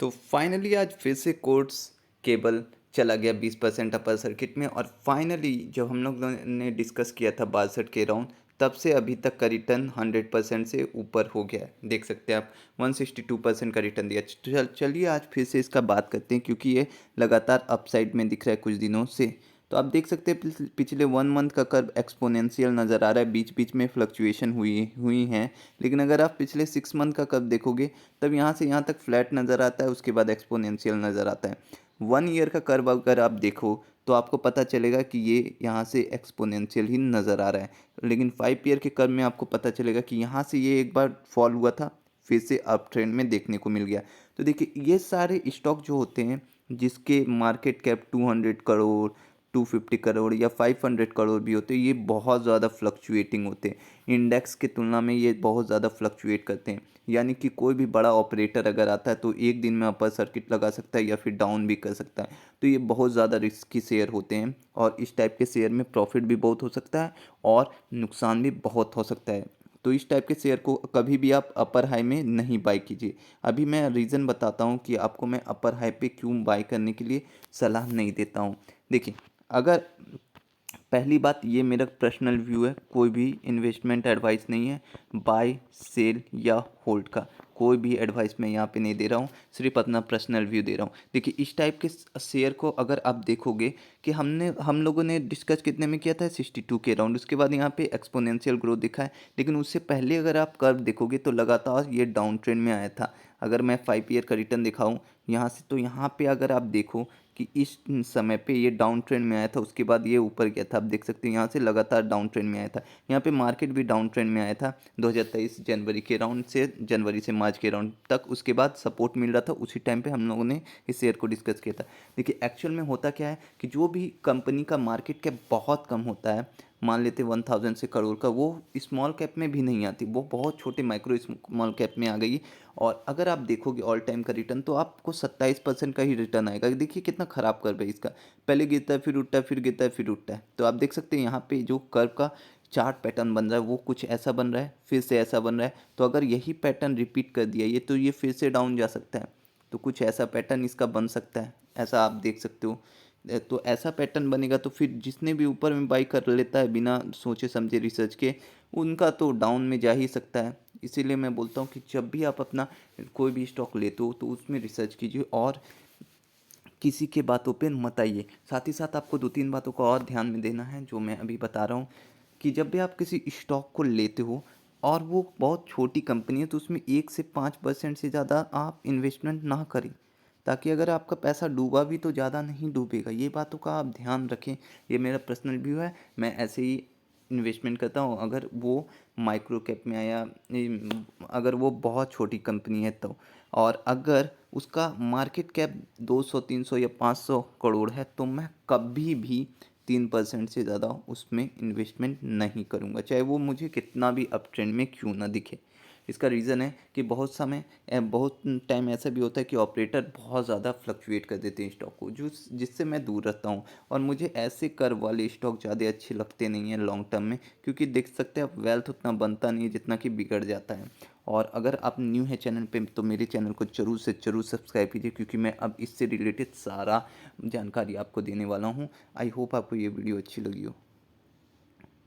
तो फाइनली आज फिर से कोर्ट्स केबल चला गया 20% अपर सर्किट में। और फाइनली जब हम लोग ने डिस्कस किया था 62 के राउंड, तब से अभी तक का रिटर्न 100% से ऊपर हो गया है। देख सकते हैं आप 162% का रिटर्न दिया। चलिए आज फिर से इसका बात करते हैं, क्योंकि ये लगातार अपसाइड में दिख रहा है कुछ दिनों से। तो आप देख सकते हैं पिछले 1 मंथ का कर्व एक्सपोनेंशियल नज़र आ रहा है, बीच बीच में फ्लक्चुएशन हुई हुई हैं। लेकिन अगर आप पिछले 6 मंथ का कर्व देखोगे, तब यहाँ से यहाँ तक फ्लैट नज़र आता है, उसके बाद एक्सपोनेंशियल नज़र आता है। 1 ईयर का कर्व अगर आप देखो तो आपको पता चलेगा कि ये यहाँ से एक्सपोनेंशियल ही नज़र आ रहा है। लेकिन 5 ईयर के कर्व में आपको पता चलेगा कि यहाँ से ये एक बार फॉल हुआ था, फिर से अप ट्रेंड में देखने को मिल गया। तो देखिए, ये सारे स्टॉक जो होते हैं जिसके मार्केट कैप 200 करोड़, 250 करोड़ या 500 करोड़ भी होते हैं, ये बहुत ज़्यादा फ्लक्चुएटिंग होते हैं। इंडेक्स की तुलना में ये बहुत ज़्यादा फ्लक्चुएट करते हैं। यानी कि कोई भी बड़ा ऑपरेटर अगर आता है तो एक दिन में अपर सर्किट लगा सकता है या फिर डाउन भी कर सकता है। तो ये बहुत ज़्यादा रिस्की शेयर होते हैं, और इस टाइप के शेयर में प्रॉफिट भी बहुत हो सकता है और नुकसान भी बहुत हो सकता है। तो इस टाइप के शेयर को कभी भी आप अपर हाई में नहीं बाई कीजिए। अभी मैं रीज़न बताता हूँ कि आपको मैं अपर हाई पे क्यों बाई करने के लिए सलाह नहीं देता हूँ। देखिए, अगर पहली बात, ये मेरा पर्सनल व्यू है, कोई भी इन्वेस्टमेंट एडवाइस नहीं है। बाय सेल या होल्ड का कोई भी एडवाइस मैं यहाँ पे नहीं दे रहा हूँ, सिर्फ अपना पर्सनल व्यू दे रहा हूँ। देखिए, इस टाइप के शेयर को अगर आप देखोगे कि हम लोगों ने डिस्कस कितने में किया था, 62 के राउंड। उसके बाद यहाँ पे एक्सपोनेंशियल ग्रोथ दिखा है, लेकिन उससे पहले अगर आप कर्व देखोगे तो लगातार ये डाउन ट्रेंड में आया था। अगर मैं 5 ईयर का रिटर्न दिखाऊं यहाँ से, तो यहाँ पे अगर आप देखो कि इस समय पे ये डाउन ट्रेंड में आया था, उसके बाद ये ऊपर गया था। आप देख सकते हैं यहाँ से लगातार डाउन ट्रेंड में आया था। यहाँ पे मार्केट भी डाउन ट्रेंड में आया था 2023 जनवरी के राउंड से, जनवरी से मार्च के राउंड तक। उसके बाद सपोर्ट मिल रहा था, उसी टाइम पे हम लोगों ने इस शेयर को डिस्कस किया था। देखिए, एक्चुअल में होता क्या है कि जो भी कंपनी का मार्केट कैप बहुत कम होता है, मान लेते 1000 से करोड़ का, वो स्मॉल कैप में भी नहीं आती, वो बहुत छोटे माइक्रो स्मॉल कैप में आ गई। और अगर आप देखोगे ऑल टाइम का रिटर्न, तो आपको 27% का ही रिटर्न आएगा। देखिए कितना ख़राब कर्व है इसका, पहले गिरता है फिर उठता है, फिर गिरता है फिर उठता है। तो आप देख सकते हैं यहाँ पे जो कर्व का चार्ट पैटर्न बन रहा है वो कुछ ऐसा बन रहा है, फिर से ऐसा बन रहा है। तो अगर यही पैटर्न रिपीट कर दिया ये, तो ये फिर से डाउन जा सकता है। तो कुछ ऐसा पैटर्न इसका बन सकता है, ऐसा आप देख सकते हो। तो ऐसा पैटर्न बनेगा तो फिर जिसने भी ऊपर में बाई कर लेता है बिना सोचे समझे रिसर्च के, उनका तो डाउन में जा ही सकता है। इसीलिए मैं बोलता हूँ कि जब भी आप अपना कोई भी स्टॉक लेते हो तो उसमें रिसर्च कीजिए और किसी के बातों पे मत आइए। साथ ही साथ आपको 2-3 बातों को और ध्यान में देना है, जो मैं अभी बता रहा हूँ। कि जब भी आप किसी स्टॉक को लेते हो और वो बहुत छोटी कंपनी है, तो उसमें 1 से 5% से ज़्यादा आप इन्वेस्टमेंट ना करें, ताकि अगर आपका पैसा डूबा भी तो ज़्यादा नहीं डूबेगा। ये बातों का आप ध्यान रखें। ये मेरा पर्सनल व्यू है, मैं ऐसे ही इन्वेस्टमेंट करता हूँ। अगर वो माइक्रो कैप में आया, अगर वो बहुत छोटी कंपनी है तो, और अगर उसका मार्केट कैप 200, 300 या 500 करोड़ है, तो मैं कभी भी 3% से ज़्यादा उसमें इन्वेस्टमेंट नहीं करूँगा, चाहे वो मुझे कितना भी अप ट्रेंड में क्यों ना दिखे। इसका रीज़न है कि बहुत टाइम ऐसा भी होता है कि ऑपरेटर बहुत ज़्यादा फ्लक्चुएट कर देते हैं स्टॉक को, जिससे मैं दूर रहता हूँ। और मुझे ऐसे कर्व वाले स्टॉक ज़्यादा अच्छे लगते नहीं हैं लॉन्ग टर्म में, क्योंकि देख सकते हैं आप, वेल्थ उतना बनता नहीं है जितना कि बिगड़ जाता है। और अगर आप न्यू है चैनल पे, तो मेरे चैनल को ज़रूर से ज़रूर सब्सक्राइब कीजिए, क्योंकि मैं अब इससे रिलेटेड सारा जानकारी आपको देने वाला हूँ। आई होप आपको ये वीडियो अच्छी लगी हो।